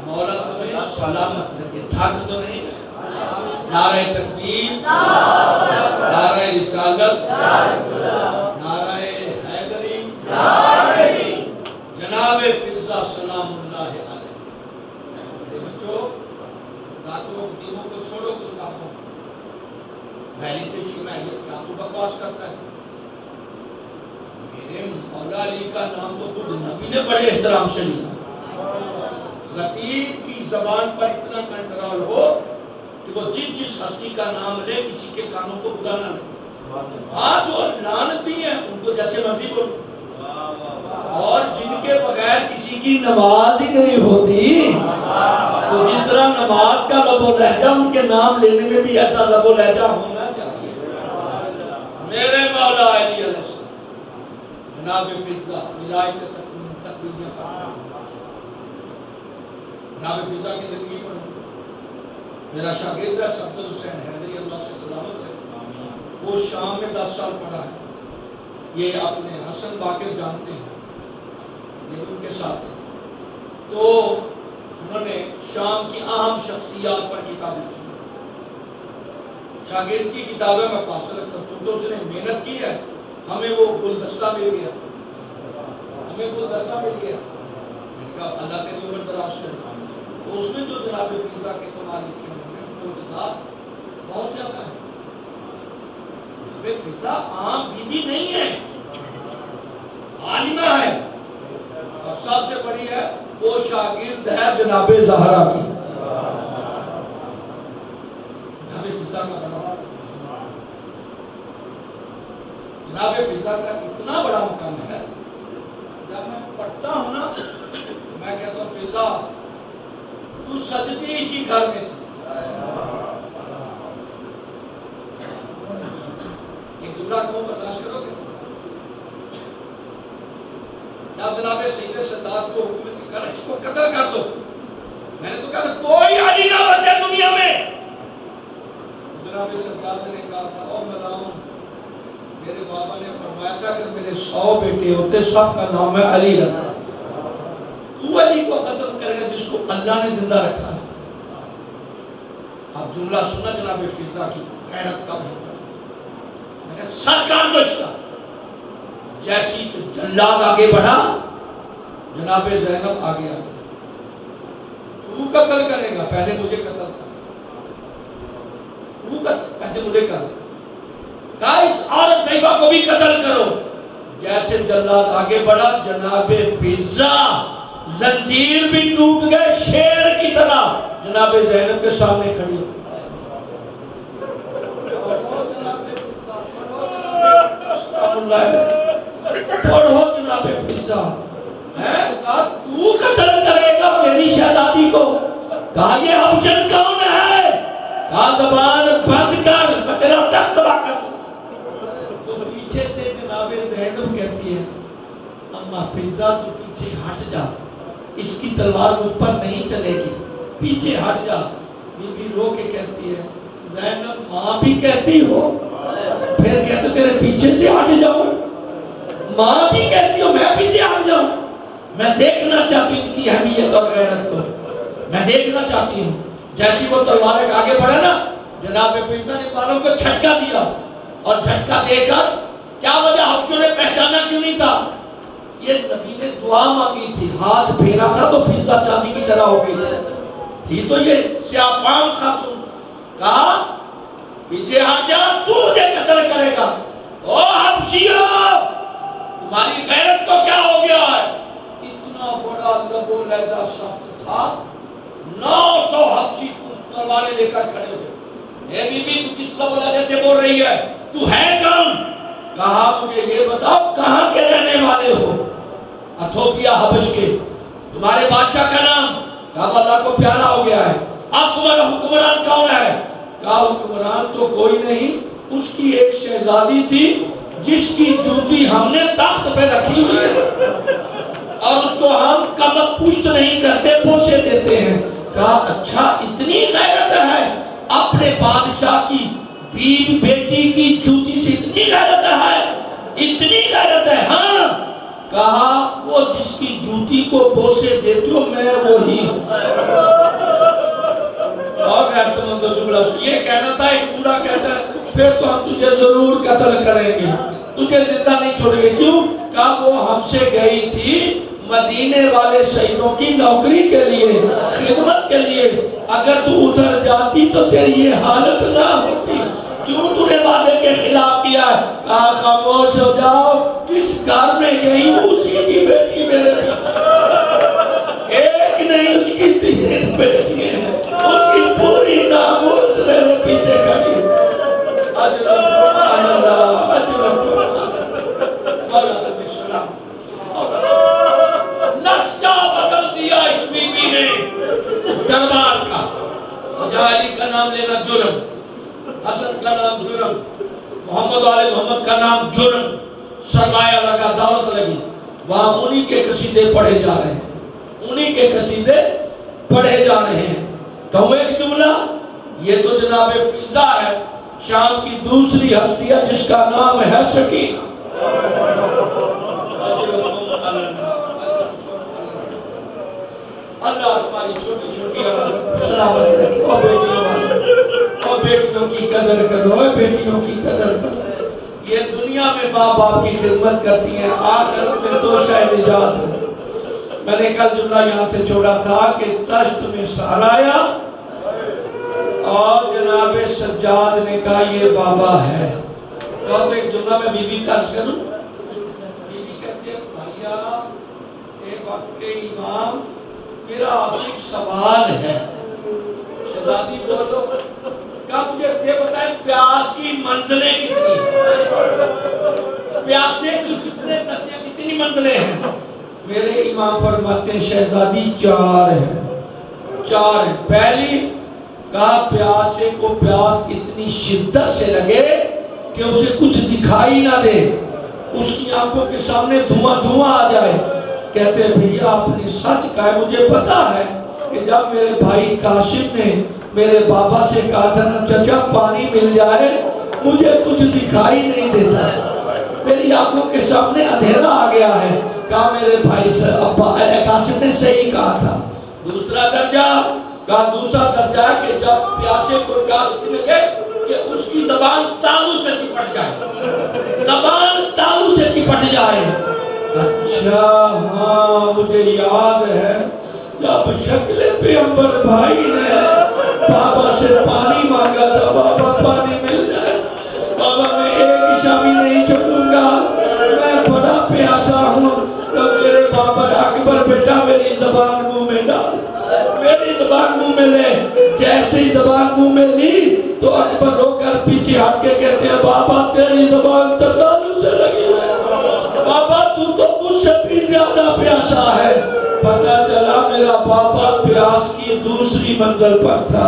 مولا تمہیں سلامت رکھے، تھک تو نہیں. نعرہ تکبیر، نعرہ رسالت، نعرہ حیدری، جناب فضہ سلام اللہ علیہ. بچوں راتوں خدیموں کو چھوڑو، گستاخوں پہلی سے شیعہ یہ کیا تو بکواس کرتا ہے؟ میرے مولا علی کا نام تو خود نبی نے بڑے احترام سے لیا. خطیب کی زبان پر اتنا کنٹرول ہو کہ وہ جس ہستی کا نام لے کسی کے کانوں کو برا نہ لگے. ہاں جو لعنتی ہیں ان کو جیسے مرضی بولو، اور جن کے بغیر کسی کی نماز ہی نہیں ہوتی، تو جس طرح نماز کا لب و لہجہ ان کے نام لینے میں بھی ایسا لب و لہجہ ہونا چاہیے. میرے مولا علی علیہ السلام، جناب فضہ ولایت تکوینیہ پر، جناب فضہ کی زندگی پر میرا شاگرد ہے صفدر حسین حیدری، اللہ سے سلامت رکھے. وہ شام میں 10 سال پڑھا ہے. یہ اپنے حسن باقر جانتے ہیں، یہ ان کے ساتھ ہیں. تو انہوں نے شام کی اہم شخصیات پر کتاب لکھی. شاگرد کی کتابیں میں پاس رکھتا ہوں کیونکہ اس نے محنت کی ہے. ہمیں وہ گلدستہ مل گیا، ہمیں گلدستہ مل گیا. میں نے کہا اللہ تیری عمر دراز کرے. تو اس میں جو جناب فضہ کے کمال لکھے ہیں بہت زیادہ ہے. فضہ عام بی بی نہیں ہے، عالمہ ہے، اور سب سے بڑی ہے وہ شاگرد ہے جناب زہرا کی. جناب فضہ کا بڑا، جناب فضہ کا اتنا بڑا مقام ہے. جب میں پڑھتا ہوں نا میں کہتا ہوں فضہ تو سجدی اسی گھر میں تھی. ایک جملہ کو برداشت کرو گے؟ جب جناب سید سادات کو حکم دیا اس کو قتل کر دو، میں نے تو کہا کوئی علی نہ بچے دنیا میں. جناب سادات نے کہا تھا او ملاؤں، میرے بابا نے فرمایا تھا کہ میرے 100 بیٹے ہوتے سب کا نام ہے علی رکھتا. تو علی کو ختم کرے گا جس کو اللہ نے زندہ رکھا ہے. اب جملہ سنا جناب فضہ کی غیرت کا بھی، میں کہا سرکار کو اس کا. جیسی جلاد آگے بڑھا جناب زینب آگے آگے تو قتل کرے گا، پہلے مجھے قتل کر، تو قتل پہلے مجھے کر۔ کہا اس عورت ضعیفہ کو بھی قتل کرو۔ جیسے جلاد آگے بڑھا، جناب فضہ زنجیر بھی ٹوٹ گئے، شیر کی طرح جناب زینب کے سامنے کھڑی ہو۔ پڑھو جناب فضہ، کہا تو قتل کرے گا میری شہزادی کو؟ کہا یہ آپشن کون ہے؟ کہا زبان بند کر، میں تیرا تخت تباہ کر دوں۔ تو پیچھے سے جناب زینب کہتی ہے اما فضہ تو پیچھے ہٹ جا، اس کی تلوار مجھ پر نہیں چلے گی، پیچھے ہٹ جا۔ بی بی رو کے کہتی ہے زینب ماں بھی کہتی ہو، پھر کہتے تیرے پیچھے سے ہٹ جاؤ، ماں بھی کہتی ہو میں پیچھے ہٹ جاؤں؟ میں دیکھنا چاہتی ہوں ان کی اہمیت اور غیرت کو، میں دیکھنا چاہتی ہوں۔ جیسی وہ تلوار آگے بڑھا نا، جناب فضہ نے بالوں کو جھٹکا دیا، اور جھٹکا دے کر کیا وجہ حبشوں نے پہچانا کیوں نہیں تھا؟ یہ نبی نے دعا مانگی تھی، ہاتھ پھیرا تھا تو فضہ چاندی کی طرح ہو گئی تھی تو یہ سیاپام خاتون۔ کہا پیچھے ہٹ جا، تو مجھے قتل کرے گا۔ او حبشیو، تمہاری غیرت کو کیا ہو گیا ہے؟ اتنا بڑا لب و لہجہ سخت تھا، 900 حبشی تلواریں لے کر کھڑے ہوئے۔ اے بی بی تو کس لب و لہجے سے بول رہی ہے؟ تو ہے کون؟ کہا مجھے یہ بتاؤ کہاں کے رہنے والے ہو؟ ایتھوپیا حبش کے۔ تمہارے بادشاہ کا نام؟ کہا اللہ کو پیارا ہو گیا ہے۔ اب تمہارا حکمران کون ہے؟ کہا حکمران تو کوئی نہیں، اس کی ایک شہزادی تھی جس کی جوتی ہم نے تخت پہ رکھی ہوئی ہے اور اس کو ہم کمر پشت نہیں کرتے، پوچھے دیتے ہیں۔ کہا اچھا اتنی غیرت ہے اپنے بادشاہ کی بیٹی کی جوتی سے؟ اتنی غیرت ہے، اتنی غیرت ہے؟ ہاں۔ کہا وہ جس کی جوتی کو بوسے دیتے ہو میں وہی ہوں۔ اور غیرت مند جملہ یہ کہنا تھا، ایک بوڑھا کہتا ہے پھر تو ہم تجھے ضرور قتل کریں گے، تجھے زندہ نہیں چھوڑیں گے۔ کیوں؟ کہا وہ ہم سے گئی تھی مدینے والے شہیدوں کی نوکری کے لیے، خدمت کے لیے، اگر تو ادھر جاتی تو تیری یہ حالت نہ ہوتی۔ کیوں تو نے وعدے کے خلاف کیا ہے؟ کہا خاموش ہو جاؤ، جس گھر میں گئی اسی کی بیٹی میرے پیچھے، ایک نہیں اس کی 3 بیٹی ہیں، اس کی پوری ناموس میرے پیچھے کھڑی ہے۔ اجرکم اللہ، اجرکم اللہ، وعلیکم السلام۔ نقشہ بدل دیا اس بی بی نے دربار کا، جہاں علی کا نام لینا جرم، حسن کا نام جرم، محمد والے محمد کا نام جرم، سرمایہ لگا، دولت لگی، وہاں انہی کے قصیدے پڑھے جا رہے ہیں، انہی کے قصیدے پڑھے جا رہے ہیں۔ کہوں ایک جملہ، یہ تو جناب فضہ ہے، شام کی دوسری ہستی ہے جس کا نام ہے سکینہ۔ اللہ تمہاری چھوٹی چھوٹی سلامت رکھے۔ اور بیٹیوں کی قدر کرو، بیٹیوں کی قدر کرو۔ یہ دنیا میں ماں باپ کی خدمت کرتی ہیں، آخرت میں تو شاید نجات ہے۔ میں نے کل جملہ یہاں سے چھوڑا تھا کہ تشت میں سارایا اور جناب سجاد نے کہا یہ بابا ہے۔ تو ایک جملہ میں بی بی کا عرض کروں، بی بی کہتے ہیں بھائیا ایک وقت کے امام، میرا آپ سے ایک سوال ہے۔ شہزادی بولو۔ کہا مجھے یہ بتائیں پیاس کی منزلیں کتنی ہیں؟ پیاسے کی کتنے درجے، کتنی منزلیں ہیں؟ میرے امام فرماتے ہیں شہزادی 4 ہیں، 4 ہیں۔ پہلی، کہا پیاسے کو پیاس اتنی شدت سے لگے کہ اسے کچھ دکھائی نہ دے، اس کی آنکھوں کے سامنے دھواں دھواں آ جائے۔ کہتے ہیں بھیا آپ نے سچ کہا ہے، مجھے پتا ہے کہ جب میرے بھائی قاسم نے میرے بابا سے کہا تھا نا چچا پانی مل جائے، مجھے کچھ دکھائی نہیں دیتا ہے، میری آنکھوں کے سامنے اندھیرا آ گیا ہے۔ کہا میرے بھائی قاسم نے صحیح کہا تھا۔ دوسرا درجہ، کہا دوسرا درجہ ہے کہ جب پیاسے کو پیاس لگے کہ اس کی زبان تالو سے چپٹ جائے، زبان تالو سے چپٹ جائے۔ اچھا ہاں مجھے یاد ہے جب شکل پیغمبر بھائی نے بابا سے پانی مانگا تھا، بابا پانی مل جائے، بابا میں ایک شامی نہیں چھوڑوں گا، میں بڑا پیاسا ہوں، تو میرے بابا اکبر بیٹا میری زبان منہ میں ڈال، میری زبان منہ میں لے، جیسے ہی زبان منہ میں لی تو اکبر رو کر پیچھے ہٹ کے کہتے ہیں بابا تیری زبان تتالو سے لگی ہے، بابا تو مجھ سے بھی زیادہ پیاسا ہے۔ پتہ چلا میرا بابا پیاس کی دوسری منزل پر تھا۔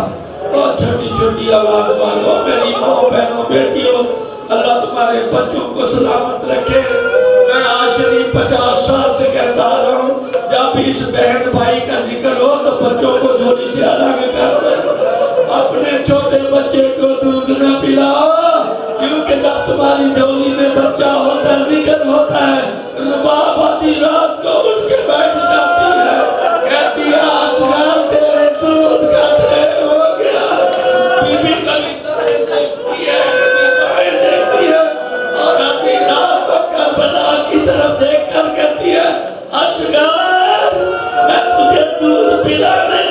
اور چھوٹی چھوٹی اولاد والوں، میری ماں بہنوں بیٹیوں، اللہ تمہارے بچوں کو سلامت رکھے۔ میں آج شریف 50 سال سے کہتا رہا ہوں، جب اس بہن بھائی کا ذکر ہو تو بچوں کو جھولی سے الگ کر دیں، اپنے چھوٹے بچے کو دودھ نہ پلاؤ، کیونکہ جب تمہاری جھولی میں بچہ ہوتا ہے، ذکر ہوتا ہے، رباب آدھی رات کو اٹھ کے بیٹھ جاتی ہے، کہتی ہے اصغر تیرے دودھ کا ڈھیر ہو گیا۔ بی بی کبھی طرح دیکھتی ہے، کبھی بائیں دیکھتی ہے، اور آدھی رات کو کربلا کی طرف دیکھ کر کہتی ہے اصغر میں تجھے دودھ پلانے۔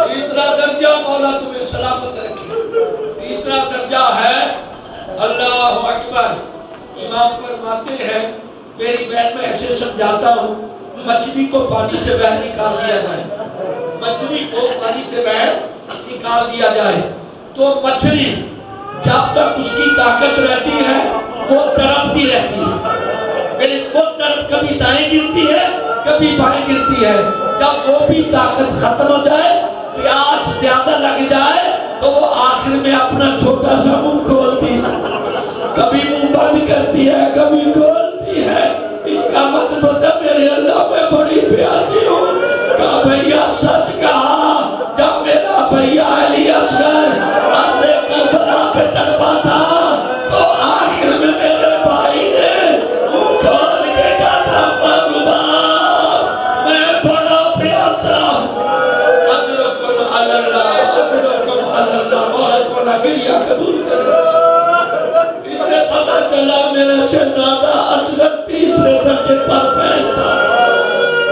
تیسرا درجہ مولا تمہیں سلامت رکھے۔ تیسرا درجہ ہے اللہ اکبر۔ امام فرماتے ہیں میری بہن میں ایسے سمجھاتا ہوں، مچھلی کو پانی سے باہر نکال دیا جائے، مچھلی کو پانی سے باہر نکال دیا جائے تو مچھلی جب تک اس کی طاقت رہتی ہے وہ تڑپتی رہتی ہے، وہ تڑپ کبھی دائیں گرتی ہے کبھی بائیں گرتی ہے، جب وہ بھی طاقت ختم ہو جائے، پیاس زیادہ لگ جائے تو وہ آخر میں اپنا چھوٹا سا منہ کھولتی ہے، کبھی منہ بند کرتی ہے کبھی کھولتی ہے۔ اس کا مطلب ہے میرے اللہ میں بڑی پیاسی ہوں۔ کہا بھیا سچ کہا، جب میرا بھیا علی اصغر ارض کربلا پہ تڑپا تھا تو آخر میں میرے بھائی نے منہ کھول کے کہا مغباب میں بڑا پیاسا ہوں۔ ادرکم اللہ، ادرکم اللہ، مولا گریہ قبول کرے۔ اس سے پتہ چلا میرا شہزادہ اصغر تیسرے درجے پر فیض تھا۔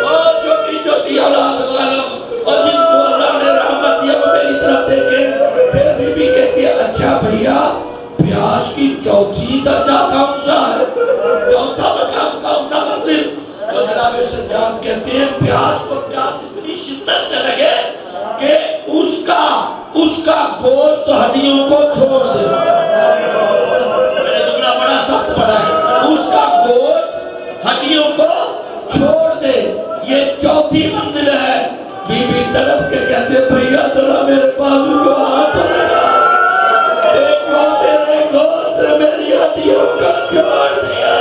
اور چھوٹی چھوٹی اولاد والوں اور جن کو اللہ نے رحمت دیا وہ میری طرف دیکھیں، پھر بی بی کہتی ہے اچھا بھیا پیاس کی چوتھی درجہ کون سا ہے، چوتھا مقام کون سا منزل؟ تو جناب سجاد کہتے ہیں پیاس کو پیاس اتنی شدت سے لگے کہ اس کا گوشت ہڈیوں کو چھوڑ دے، میں نے جملہ بڑا سخت پڑھا ہے، اس کا گوشت ہڈیوں کو چھوڑ دے، یہ چوتھی منزل ہے۔ بی بی تڑپ کے کہتے بھیا ذرا میرے بازو کو ہاتھ لگا، دیکھو میرے گوشت نے میری ہڈیوں کو چھوڑ دیا،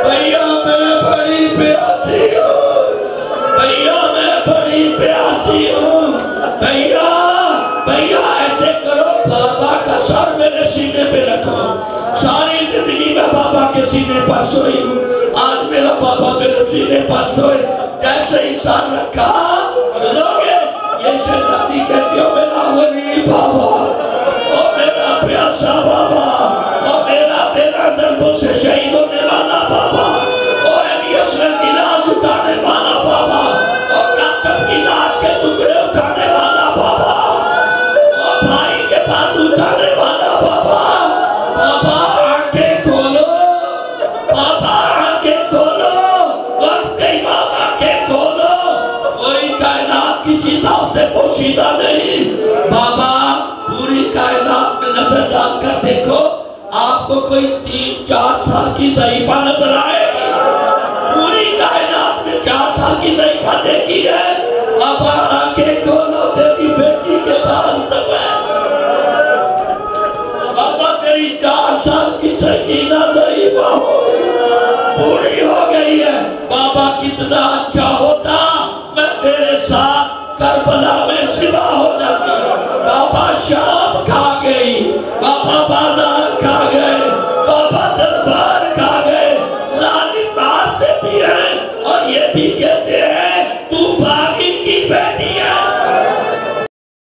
بھیا میں بڑی پیاسی ہوں، بھیا میں بڑی پیاسی ہوں، بھیا ایسے کرو بابا کا سر میرے سینے پہ رکھو، ساری زندگی میں بابا کے سینے پر سوئی ہوں، آج میرا بابا میرے سینے پر سوئے، جیسے ہی سر رکھا سنو گے یہ شہزادی کہتی ہو میرا غریب بابا، او میرا پیاسا بابا، او میرا تیرا ضربوں سے شہید ہونے والا بابا، او علی اصغر کی لاش اٹھانے والا بابا، او قاسم کی لاش کے ٹکڑے اٹھانے والا بابا، او بھائی کے بازو اٹھانے والا بابا، بابا آنکھیں کھولو، بابا آنکھیں کھولو، وقت کے امام آنکھیں کھولو، کوئی کائنات کی چیز آپ سے پوشیدہ نہیں، بابا پوری کائنات میں نظر ڈال کر دیکھو آپ کو کوئی 3-4 سال کی ضعیفہ نظر آئے گی، پوری کائنات میں 4 سال کی ضعیفہ دیکھی ہے، بابا آنکھیں کھولو تیری بیٹی کے بال سفید، بابا تیری 4 سال کی سکینہ ضعیفہ ہو گئی، پوری ہو گئی ہے، بابا کتنا اچھا ہوتا میں تیرے ساتھ کربلا میں شفا ہو جاتی، بابا شام کھا گئی، بابا بازار کھا گئی،